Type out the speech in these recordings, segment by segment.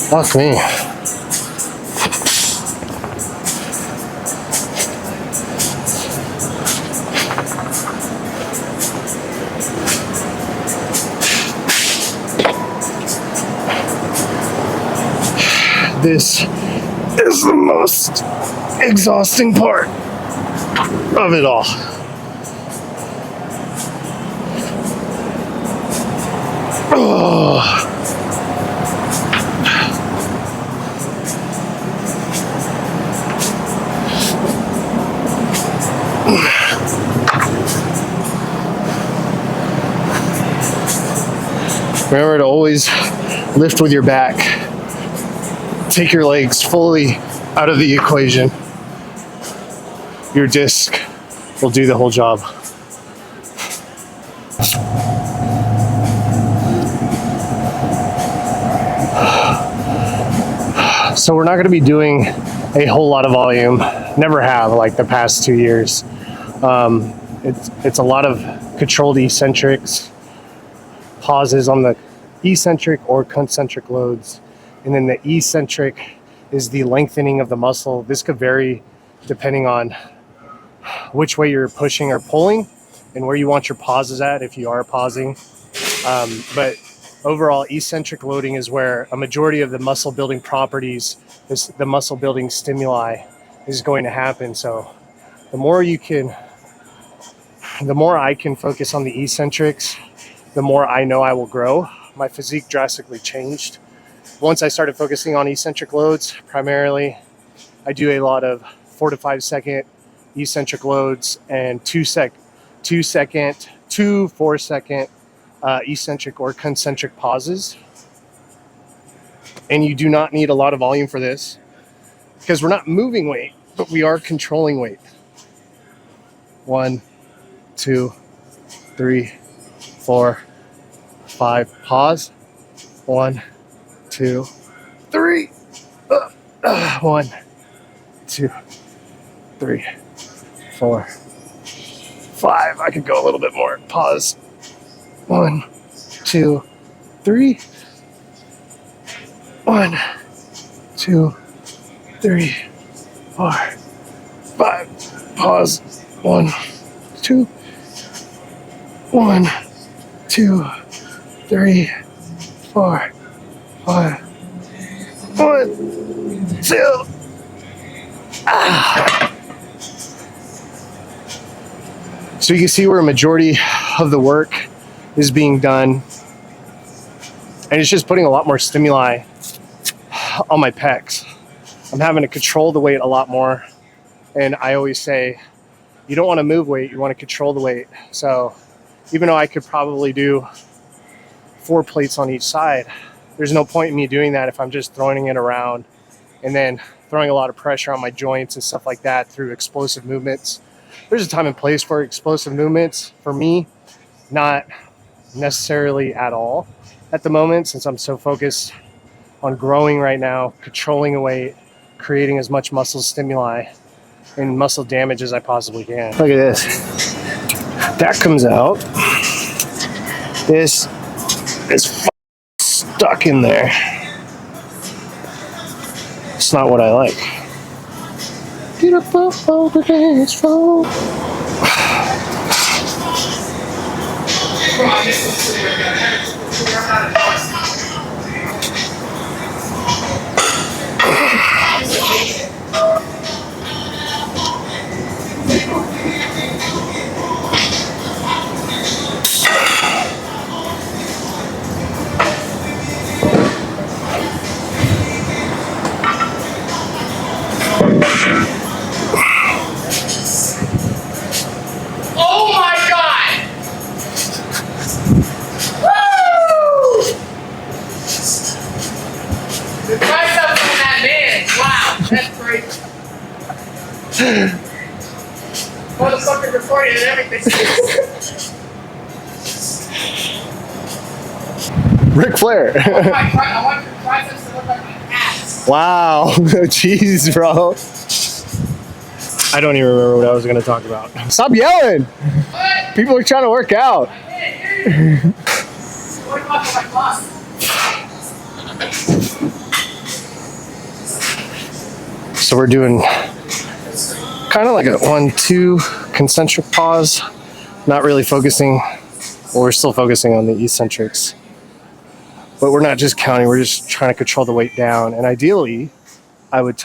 Fuck me. This is the most exhausting part of it all. Oh. Remember to always lift with your back. Take your legs fully out of the equation. Your disc will do the whole job. So we're not going to be doing a whole lot of volume. Never have, like the past 2 years. It's a lot of controlled eccentrics, pauses on the eccentric or concentric loads. And then the eccentric is the lengthening of the muscle. This could vary depending on which way you're pushing or pulling and where you want your pauses at if you are pausing. But overall, eccentric loading is where a majority of the muscle building properties, the muscle building stimuli is going to happen. So the more I can focus on the eccentrics, the more I know I will grow. My physique drastically changed. Once I started focusing on eccentric loads, primarily, I do a lot of 4 to 5 second eccentric loads and 2 4 second eccentric or concentric pauses. And you do not need a lot of volume for this because we're not moving weight, but we are controlling weight. 1, 2, 3, 4, 5, pause. 1, 2, 3. 1, 2, 3, 4, 5. I could go a little bit more. Pause. 1, 2, 3. 1, 2, 3, 4, 5. Pause. 1, 2. 1, 2, 3, 4, 5. 1, 2. So you can see where a majority of the work is being done. And it's just putting a lot more stimuli on my pecs. I'm having to control the weight a lot more. And I always say, you don't want to move weight, you want to control the weight. So even though I could probably do 4 plates on each side, there's no point in me doing that if I'm just throwing it around and then throwing a lot of pressure on my joints and stuff like that through explosive movements. There's a time and place for explosive movements. For me, not necessarily at all at the moment, since I'm so focused on growing right now, controlling the weight, creating as much muscle stimuli and muscle damage as I possibly can. Look at this. That comes out. This is stuck in there. It's not what I like. Beautiful over this phone. Motherfucker recording and everything. Ric Flair. I want your triceps to look like my ass. Wow. Jeez, bro. I don't even remember what I was going to talk about. Stop yelling. What? People are trying to work out. I can't hear you. What about my boss? So we're doing kind of like a 1-2 concentric pause. Not really focusing, well, we're still focusing on the eccentrics. But we're not just counting, we're just trying to control the weight down. And ideally, I would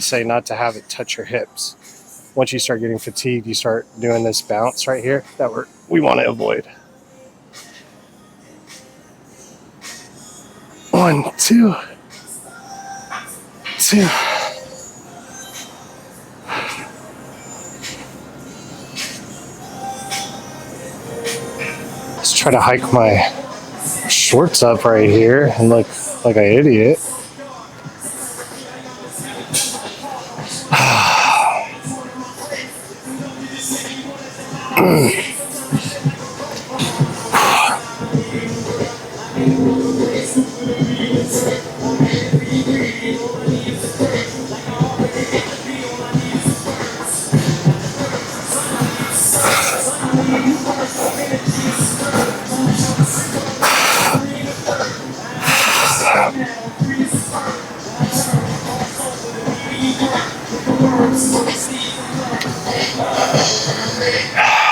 say not to have it touch your hips. Once you start getting fatigued, you start doing this bounce right here that we want to avoid. 1, 2, 2. Let's try to hike my shorts up right here and look like an idiot.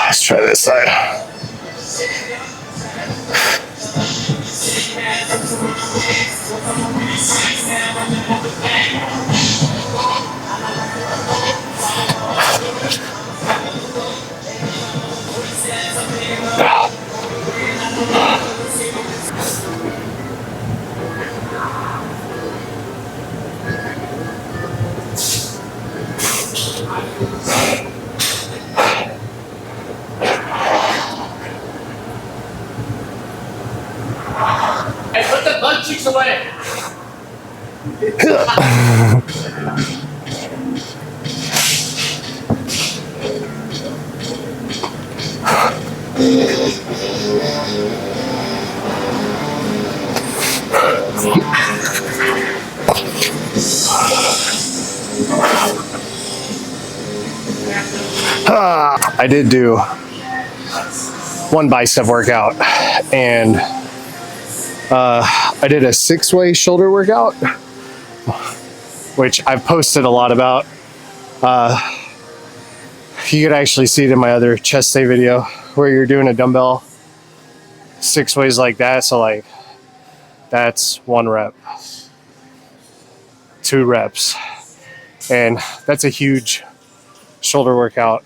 Let's try this side. Hey, put the butt cheeks away. I did do one bicep workout, and I did a 6-way shoulder workout, which I've posted a lot about. You could actually see it in my other chest day video where you're doing a dumbbell 6 ways like that. So like that's 1 rep, 2 reps, and that's a huge shoulder workout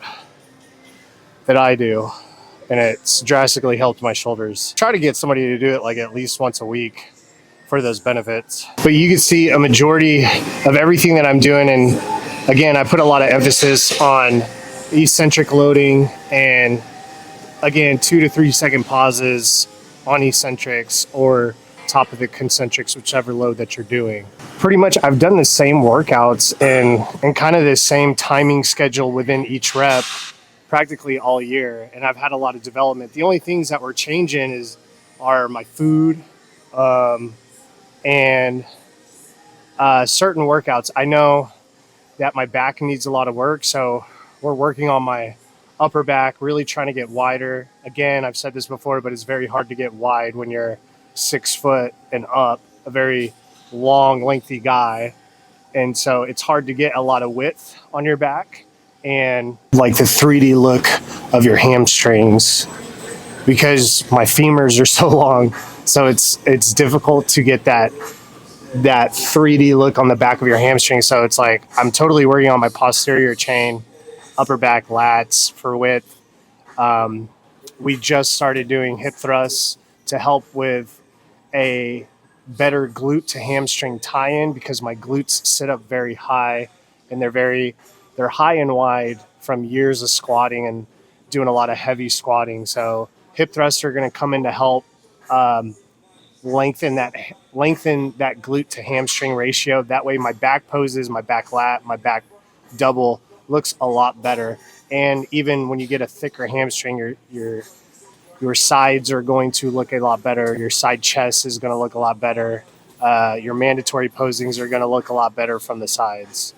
that I do, and it's drastically helped my shoulders. Try to get somebody to do it like at least once a week for those benefits. But you can see a majority of everything that I'm doing, and again, I put a lot of emphasis on eccentric loading, and again, 2 to 3 second pauses on eccentrics or top of the concentrics, whichever load that you're doing. Pretty much I've done the same workouts and kind of the same timing schedule within each rep practically all year, and I've had a lot of development. The only things that we're changing are my food and certain workouts. I know that my back needs a lot of work, so we're working on my upper back, really trying to get wider. Again, I've said this before, but it's very hard to get wide when you're 6 foot and up, a very long, lengthy guy. And so it's hard to get a lot of width on your back and like the 3D look of your hamstrings, because my femurs are so long. So it's difficult to get that 3D look on the back of your hamstring. So it's like I'm totally working on my posterior chain, upper back lats for width. We just started doing hip thrusts to help with a better glute to hamstring tie-in, because my glutes sit up very high, and they're high and wide from years of squatting and doing a lot of heavy squatting. So hip thrusts are going to come in to help lengthen that glute to hamstring ratio. That way my back poses, my back lat, my back double looks a lot better. And even when you get a thicker hamstring, your Your sides are going to look a lot better. Your side chest is going to look a lot better. Your mandatory posings are going to look a lot better from the sides.